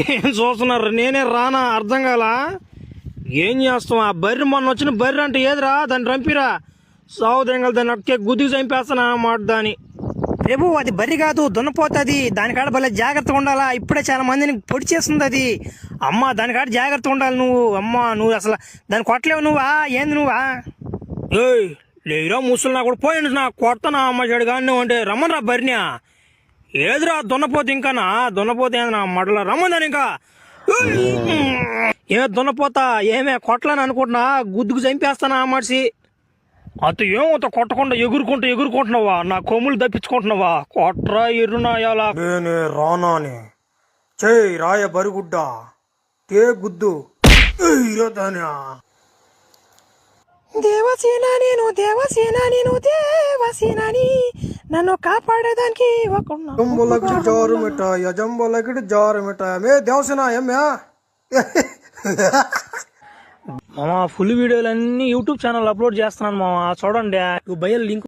ఏం చూస్తున్నారు? నేనే రానా? అర్థం కాల. ఏం చేస్తాం? ఆ బర్రె మొన్న వచ్చిన బర్రె అంటే ఏదిరా? దాన్ని రంపిరా సావుదంగలు, దాన్ని అక్కే గుద్దుకు చంపేస్తానా మాట దాని. రేపు అది బర్రె కాదు, దున్నపోతుంది. దానికాడ భలే జాగ్రత్తగా ఉండాలా. ఇప్పుడే చాలా మందిని పొడి చేస్తుంది అది. అమ్మ దానికాడ జాగ్రత్తగా ఉండాలి నువ్వు. అమ్మ నువ్వు అసలు దాన్ని కొట్టలేవు నువ్వా? ఏంది నువ్వా? ఏయ్ లేరా ముసలి నా కూడా పోయింది. నా కొడతానా అమ్మ చెడు కానీ అంటే రమ్మని రా బర్రె. ఏదిరా దున్నపోతే? ఇంకానా దున్నపోతే ఏంది నా మడల రమ్మందని ఇంకా. ఏ దున్నపోతా ఏమే కొట్టలని అనుకుంటున్నా, గుద్దుకు చంపేస్తానా ఆ మనిషి. అతను ఏమవుతా కొట్టకుండా ఎగురుకుంటున్నావా? నా కొమ్ములు తప్పించుకుంటున్నావా? కొట్రా ఎర్రునాయాలా. నేనే రానాని చేయి రాయ బరిగుడ్డ తే గుద్దు దేవసేన నేను దేవసేనాని నన్ను కాపాడేదానికి జారు మిఠాయి జంబలకి జారు మిఠాయి మే దేవసేన ఏమ్యా. మామ ఫుల్ వీడియోలన్నీ యూట్యూబ్ ఛానల్ అప్లోడ్ చేస్తున్నాను మామ, చూడండి. బయలు లింక్